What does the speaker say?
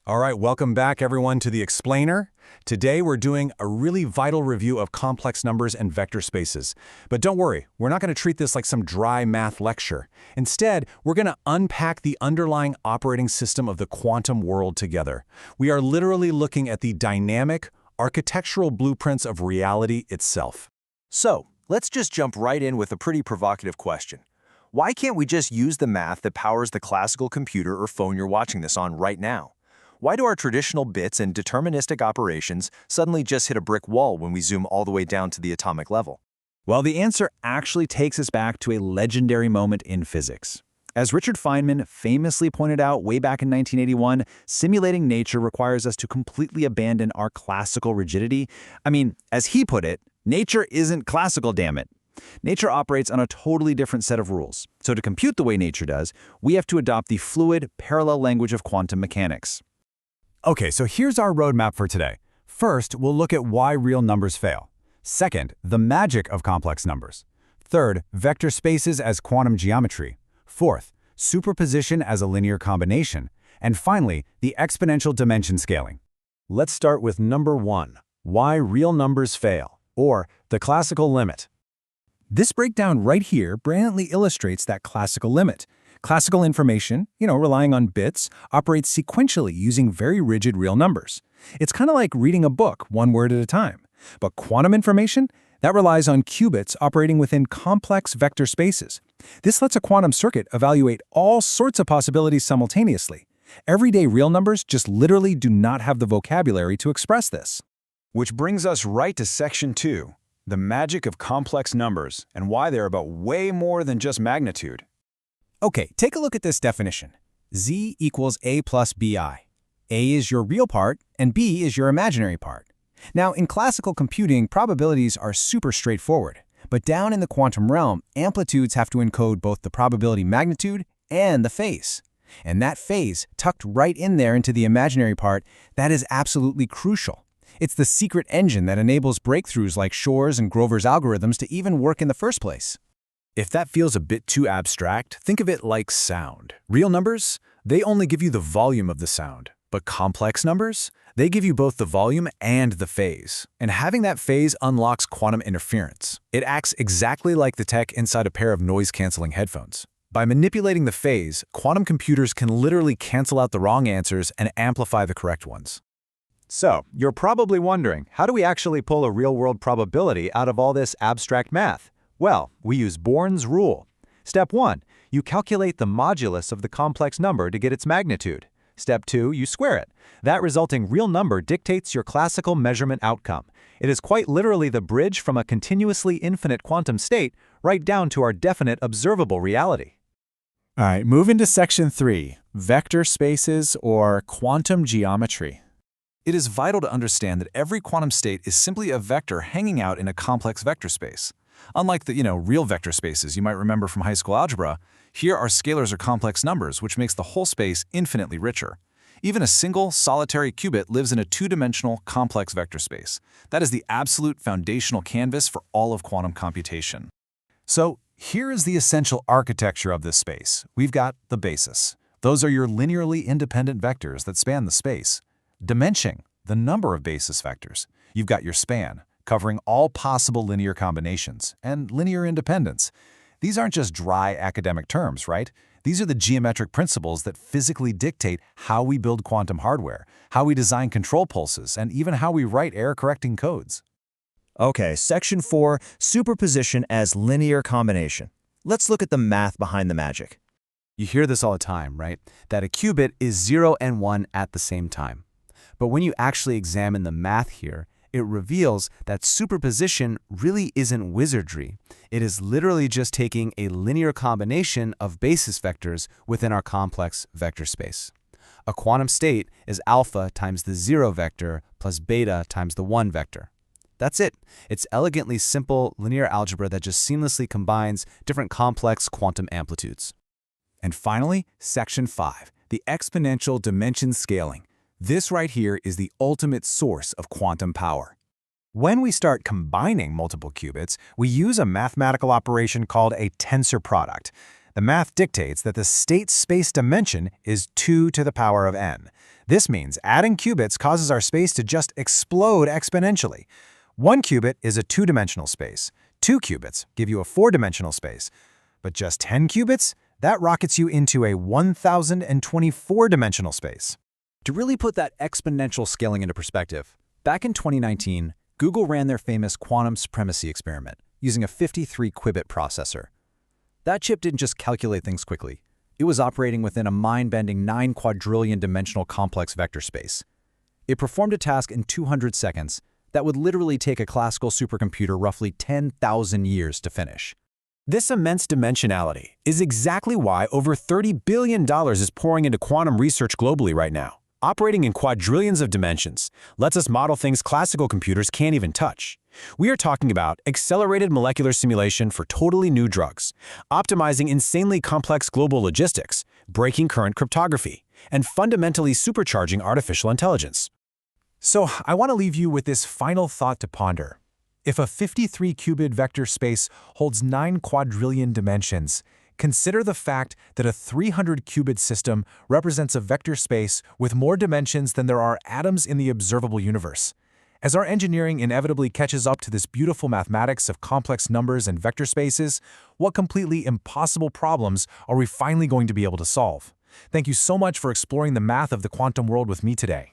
All right, welcome back everyone to The Explainer. Today we're doing a really vital review of complex numbers and vector spaces. But don't worry, we're not going to treat this like some dry math lecture. Instead, we're going to unpack the underlying operating system of the quantum world together. We are literally looking at the dynamic, architectural blueprints of reality itself. So, let's just jump right in with a pretty provocative question. Why can't we just use the math that powers the classical computer or phone you're watching this on right now? Why do our traditional bits and deterministic operations suddenly just hit a brick wall when we zoom all the way down to the atomic level? Well, the answer actually takes us back to a legendary moment in physics. As Richard Feynman famously pointed out way back in 1981, simulating nature requires us to completely abandon our classical rigidity. As he put it, nature isn't classical, damn it. Nature operates on a totally different set of rules. So to compute the way nature does, we have to adopt the fluid, parallel language of quantum mechanics. Okay, so here's our roadmap for today. First, we'll look at why real numbers fail. Second, the magic of complex numbers. Third, vector spaces as quantum geometry. Fourth, superposition as a linear combination. And finally, the exponential dimension scaling. Let's start with number 1, why real numbers fail, or the classical limit. This breakdown right here brilliantly illustrates that classical limit. Classical information, relying on bits, operates sequentially using very rigid real numbers. It's kind of like reading a book one word at a time. But quantum information, that relies on qubits operating within complex vector spaces. This lets a quantum circuit evaluate all sorts of possibilities simultaneously. Everyday real numbers just literally do not have the vocabulary to express this. Which brings us right to section 2, the magic of complex numbers and why they're about way more than just magnitude. Okay, take a look at this definition. Z equals A plus BI. A is your real part, and B is your imaginary part. Now, in classical computing, probabilities are super straightforward. But down in the quantum realm, amplitudes have to encode both the probability magnitude and the phase. And that phase, tucked right in there into the imaginary part, that is absolutely crucial. It's the secret engine that enables breakthroughs like Shor's and Grover's algorithms to even work in the first place. If that feels a bit too abstract, think of it like sound. Real numbers, they only give you the volume of the sound. But complex numbers, they give you both the volume and the phase. And having that phase unlocks quantum interference. It acts exactly like the tech inside a pair of noise-canceling headphones. By manipulating the phase, quantum computers can literally cancel out the wrong answers and amplify the correct ones. So, you're probably wondering, how do we actually pull a real-world probability out of all this abstract math? Well, we use Born's rule. Step 1, you calculate the modulus of the complex number to get its magnitude. Step 2, you square it. That resulting real number dictates your classical measurement outcome. It is quite literally the bridge from a continuously infinite quantum state right down to our definite observable reality. All right, move into section 3, vector spaces or quantum geometry. It is vital to understand that every quantum state is simply a vector hanging out in a complex vector space. Unlike the, real vector spaces you might remember from high school algebra, here our scalars are complex numbers, which makes the whole space infinitely richer. Even a single, solitary qubit lives in a two-dimensional, complex vector space. That is the absolute foundational canvas for all of quantum computation. So, here is the essential architecture of this space. We've got the basis. Those are your linearly independent vectors that span the space. Dimension, the number of basis vectors. You've got your span, covering all possible linear combinations, and linear independence. These aren't just dry academic terms, right? These are the geometric principles that physically dictate how we build quantum hardware, how we design control pulses, and even how we write error-correcting codes. Okay, section 4, superposition as linear combination. Let's look at the math behind the magic. You hear this all the time, right? That a qubit is 0 and 1 at the same time. But when you actually examine the math here, it reveals that superposition really isn't wizardry. It is literally just taking a linear combination of basis vectors within our complex vector space. A quantum state is alpha times the 0 vector plus beta times the 1 vector. That's it. It's elegantly simple linear algebra that just seamlessly combines different complex quantum amplitudes. And finally, section 5, the exponential dimension scaling. This right here is the ultimate source of quantum power. When we start combining multiple qubits, we use a mathematical operation called a tensor product. The math dictates that the state space dimension is 2 to the power of n. This means adding qubits causes our space to just explode exponentially. 1 qubit is a 2-dimensional space. 2 qubits give you a 4-dimensional space. But just 10 qubits? That rockets you into a 1,024-dimensional space. To really put that exponential scaling into perspective, back in 2019, Google ran their famous quantum supremacy experiment using a 53-qubit processor. That chip didn't just calculate things quickly. It was operating within a mind-bending 9-quadrillion-dimensional complex vector space. It performed a task in 200 seconds that would literally take a classical supercomputer roughly 10,000 years to finish. This immense dimensionality is exactly why over $30 billion is pouring into quantum research globally right now. Operating in quadrillions of dimensions lets us model things classical computers can't even touch. We are talking about accelerated molecular simulation for totally new drugs, optimizing insanely complex global logistics, breaking current cryptography, and fundamentally supercharging artificial intelligence. So I want to leave you with this final thought to ponder. If a 53-qubit vector space holds 9 quadrillion dimensions, consider the fact that a 300-qubit system represents a vector space with more dimensions than there are atoms in the observable universe. As our engineering inevitably catches up to this beautiful mathematics of complex numbers and vector spaces, what completely impossible problems are we finally going to be able to solve? Thank you so much for exploring the math of the quantum world with me today.